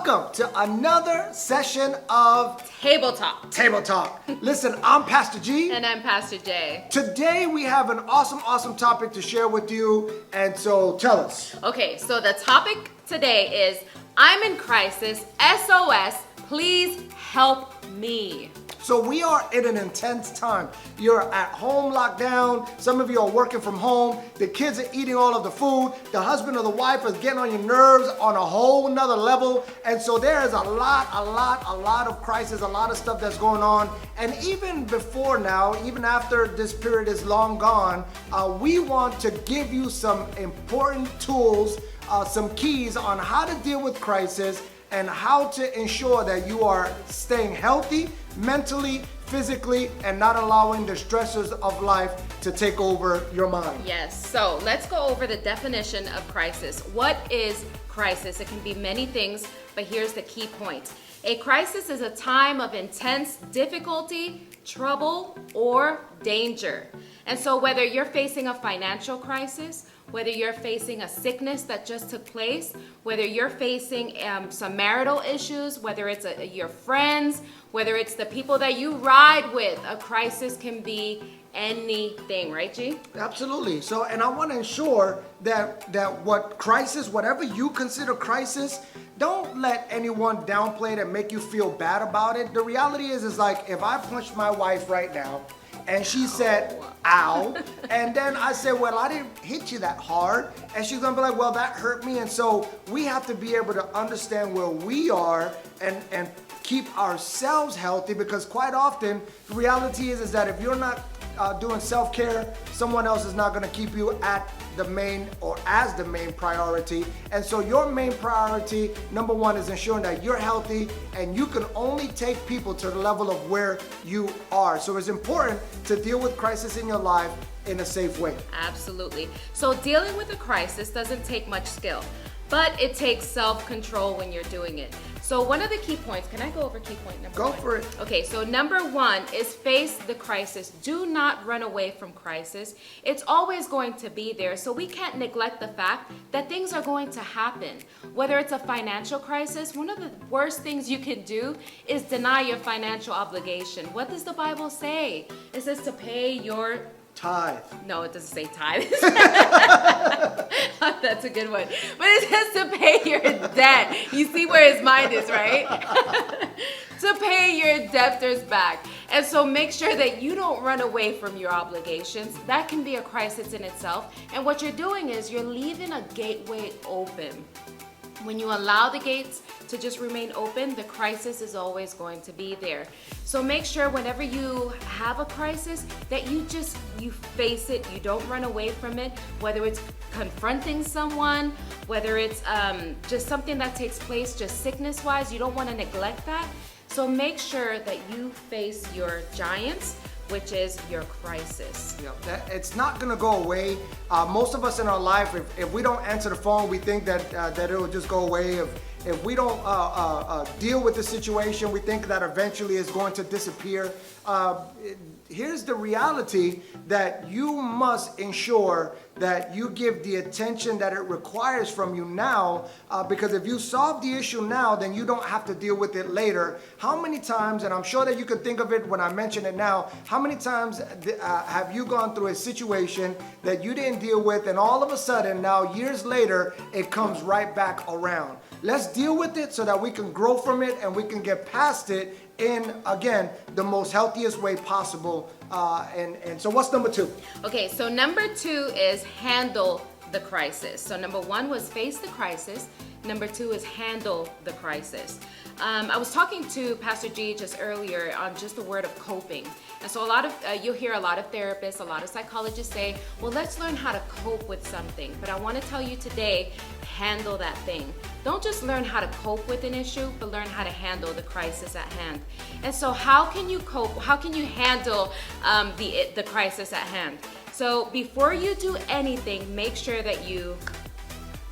Welcome to another session of Table Talk. Table Talk. Listen, I'm Pastor G. And I'm Pastor J. Today we have an awesome topic to share with you. And so tell us. Okay, so the topic today is I'm in crisis. S.O.S. Please help me. So we are in an intense time. You're at home lockdown. Some of you are working from home. The kids are eating all of the food. The husband or the wife is getting on your nerves on a whole nother level. And so there is a lot of crisis, a lot of stuff that's going on. And even before now, even after this period is long gone, we want to give you some important tools, some keys on how to deal with crisis and how to ensure that you are staying healthy mentally, physically, and not allowing the stressors of life to take over your mind. Yes, so let's go over the definition of crisis. What is crisis? It can be many things, but here's the key point. A crisis is a time of intense difficulty, trouble, or danger. And so whether you're facing a financial crisis, whether you're facing a sickness that just took place, whether you're facing some marital issues, whether it's your friends, whether it's the people that you ride with, a crisis can be anything, right, G? Absolutely. So, and I want to ensure that whatever you consider crisis, don't let anyone downplay it and make you feel bad about it. The reality is like if I punched my wife right now, and she said, ow. And then I said, well, I didn't hit you that hard. And she's gonna be like, well, that hurt me. And so we have to be able to understand where we are and keep ourselves healthy, because quite often the reality is that if you're not doing self-care, someone else is not gonna keep you at the main or as the main priority. And so your main priority, number one, is ensuring that you're healthy, and you can only take people to the level of where you are. So it's important to deal with crisis in your life in a safe way. Absolutely. So dealing with a crisis doesn't take much skill, but it takes self-control when you're doing it. So one of the key points, can I go over key point number one? Go for it. Okay, so number one is face the crisis. Do not run away from crisis. It's always going to be there, so we can't neglect the fact that things are going to happen. Whether it's a financial crisis, one of the worst things you can do is deny your financial obligation. What does the Bible say? It says to pay your tithe. No, it doesn't say tithe. That's a good one. But it says to pay your debt. You see where his mind is, right? To pay your debtors back. And so make sure that you don't run away from your obligations. That can be a crisis in itself. And what you're doing is you're leaving a gateway open. When you allow the gates to just remain open, the crisis is always going to be there. So make sure whenever you have a crisis that you face it, you don't run away from it, whether it's confronting someone, whether it's just something that takes place just sickness-wise, you don't want to neglect that. So make sure that you face your giants, which is your crisis. Yeah, it's not gonna go away. Most of us in our life, if we don't answer the phone, we think that it will just go away. If we don't deal with the situation, we think that eventually it's going to disappear. Here's the reality, that you must ensure that you give the attention that it requires from you now, because if you solve the issue now, then you don't have to deal with it later. How many times, and I'm sure that you can think of it when I mention it now, how many times have you gone through a situation that you didn't deal with, and all of a sudden now years later it comes right back around? Let's deal with it so that we can grow from it and we can get past it in, again, the most healthiest way possible. And so what's number two? Okay, so number two is handle the crisis. So number one was face the crisis. Number two is handle the crisis. I was talking to Pastor G just earlier on just the word of coping. And so you'll hear a lot of therapists, a lot of psychologists say, well, let's learn how to cope with something. But I want to tell you today, handle that thing. Don't just learn how to cope with an issue, but learn how to handle the crisis at hand. And so how can you cope? How can you handle the crisis at hand? So before you do anything, make sure that you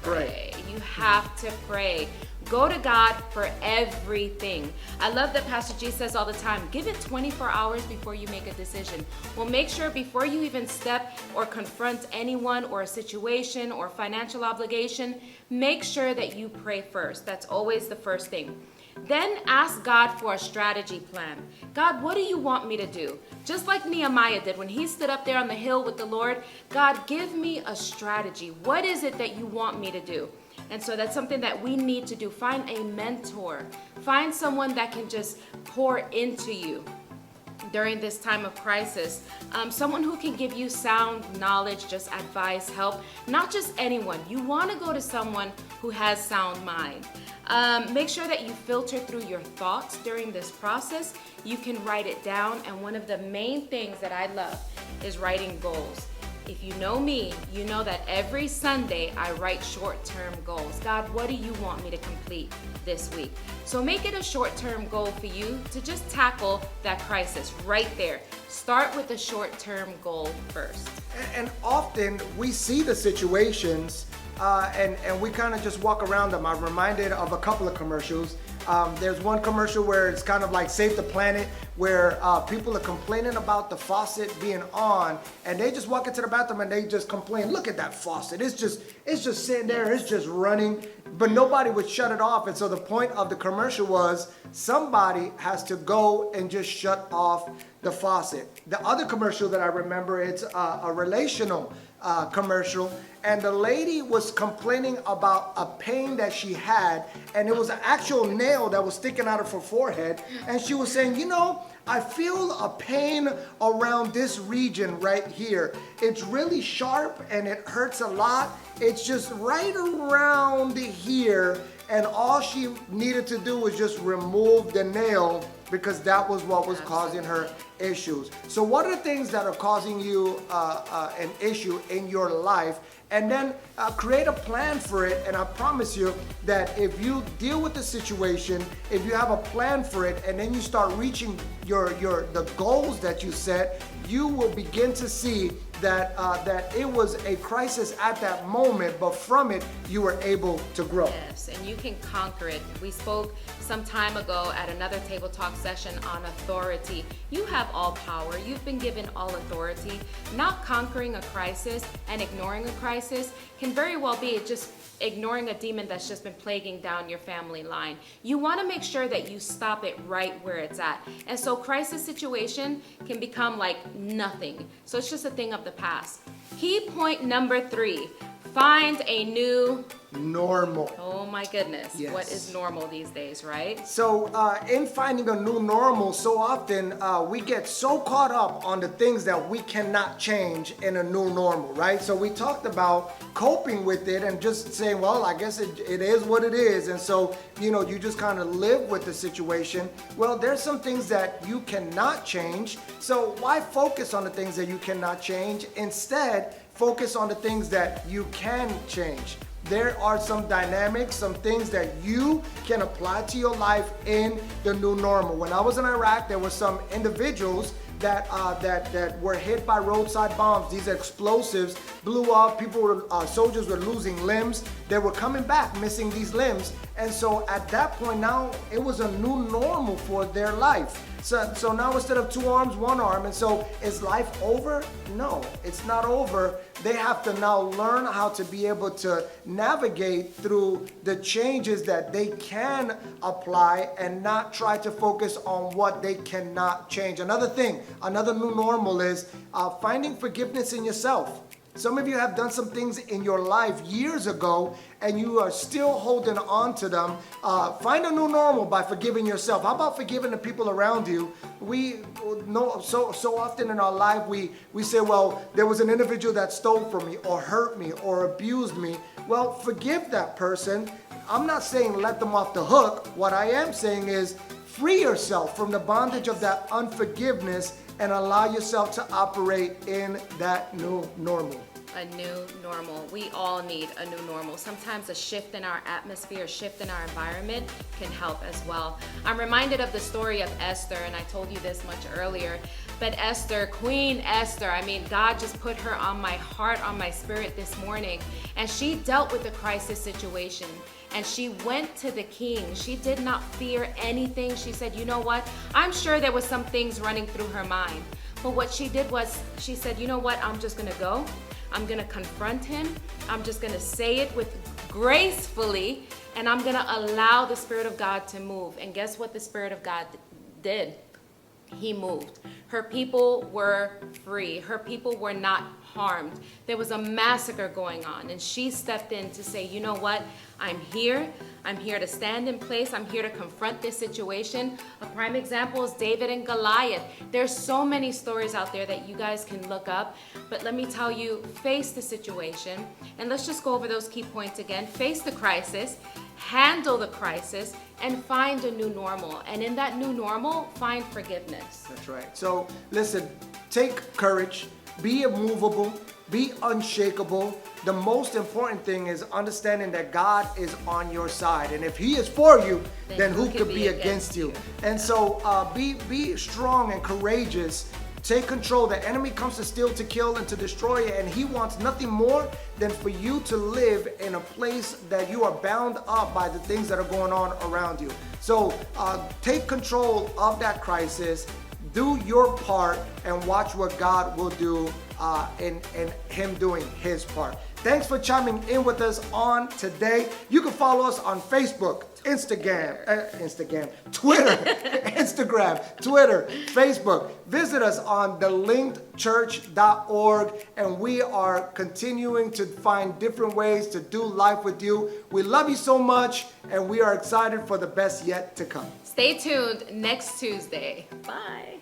pray. You have to pray. Go to God for everything. I love that Pastor G says all the time, give it 24 hours before you make a decision. Well, make sure before you even step or confront anyone or a situation or financial obligation, make sure that you pray first. That's always the first thing. Then ask God for a strategy plan. God, what do you want me to do? Just like Nehemiah did when he stood up there on the hill with the Lord. God, give me a strategy. What is it that you want me to do? And so that's something that we need to do. Find a mentor. Find someone that can just pour into you during this time of crisis. Someone who can give you sound knowledge, just advice, help. Not just anyone. You want to go to someone who has sound mind. Make sure that you filter through your thoughts during this process. You can write it down. And one of the main things that I love is writing goals. If you know me, you know that every Sunday I write short-term goals. God, what do you want me to complete this week? So make it a short-term goal for you to just tackle that crisis right there. Start with a short-term goal first. And often we see the situations and we kind of just walk around them. I'm reminded of a couple of commercials. There's one commercial where it's kind of like Save the Planet, where people are complaining about the faucet being on, and they just walk into the bathroom and they just complain, look at that faucet, it's just sitting there, it's just running, but nobody would shut it off. And so the point of the commercial was somebody has to go and just shut off the faucet. The other commercial that I remember, it's a relational commercial, and the lady was complaining about a pain that she had, and it was an actual nail that was sticking out of her forehead, and she was saying, you know, I feel a pain around this region right here. It's really sharp and it hurts a lot. It's just right around here, and all she needed to do was just remove the nail because that was what was causing her issues. So what are the things that are causing you an issue in your life? And then create a plan for it. And I promise you that if you deal with the situation, if you have a plan for it, and then you start reaching the goals that you set, you will begin to see that it was a crisis at that moment, but from it you were able to grow. Yes, and you can conquer it. We spoke some time ago at another table talk session on authority. You have all power. You've been given all authority. Not conquering a crisis and ignoring a crisis can very well be just ignoring a demon that's just been plaguing down your family line. You want to make sure that you stop it right where it's at. And so crisis situation can become like nothing. So it's just a thing of the past. Key point number 3, find a new normal. Oh my goodness. Yes. What is normal these days, right? So in finding a new normal, so often we get so caught up on the things that we cannot change in a new normal, right? So we talked about coping with it and just saying, well, I guess it is what it is. And so, you just kind of live with the situation. Well, there's some things that you cannot change. So why focus on the things that you cannot change? Instead, focus on the things that you can change. There are some dynamics, some things that you can apply to your life in the new normal. When I was in Iraq, there were some individuals that were hit by roadside bombs. These explosives blew up. Soldiers were losing limbs. They were coming back missing these limbs. And so at that point now, it was a new normal for their life. So now instead of 2 arms, 1 arm. And so is life over? No, it's not over. They have to now learn how to be able to navigate through the changes that they can apply and not try to focus on what they cannot change. Another thing, another new normal is finding forgiveness in yourself. Some of you have done some things in your life years ago and you are still holding on to them. Find a new normal by forgiving yourself. How about forgiving the people around you? We know so often in our life we say, well, there was an individual that stole from me or hurt me or abused me. Well, forgive that person. I'm not saying let them off the hook. What I am saying is free yourself from the bondage of that unforgiveness and allow yourself to operate in that new normal. A new normal. We all need a new normal. Sometimes a shift in our atmosphere, a shift in our environment can help as well. I'm reminded of the story of Esther, and I told you this much earlier. But Esther, Queen Esther, I mean, God just put her on my heart, on my spirit this morning. And she dealt with the crisis situation. And she went to the king. She did not fear anything. She said, you know what? I'm sure there was some things running through her mind. But what she did was, she said, you know what? I'm just going to go. I'm going to confront him. I'm just going to say it with gracefully. And I'm going to allow the Spirit of God to move. And guess what the Spirit of God did? He moved. Her people were free. Her people were not harmed. There was a massacre going on, and she stepped in to say, you know what? I'm here. I'm here to stand in place. I'm here to confront this situation. A prime example is David and Goliath. There's so many stories out there that you guys can look up, but let me tell you, face the situation, and let's just go over those key points again. Face the crisis, handle the crisis, and find a new normal. And in that new normal, find forgiveness. That's right. So listen, take courage, be immovable, be unshakable. The most important thing is understanding that God is on your side. And if he is for you, then who could be against you? And so be strong and courageous. Take control. The enemy comes to steal, to kill, and to destroy you, and he wants nothing more than for you to live in a place that you are bound up by the things that are going on around you. So take control of that crisis, do your part, and watch what God will do in him doing his part. Thanks for chiming in with us on today. You can follow us on Facebook, Twitter, Facebook. Visit us on thelinkchurch.org, and we are continuing to find different ways to do life with you. We love you so much, and we are excited for the best yet to come. Stay tuned next Tuesday. Bye.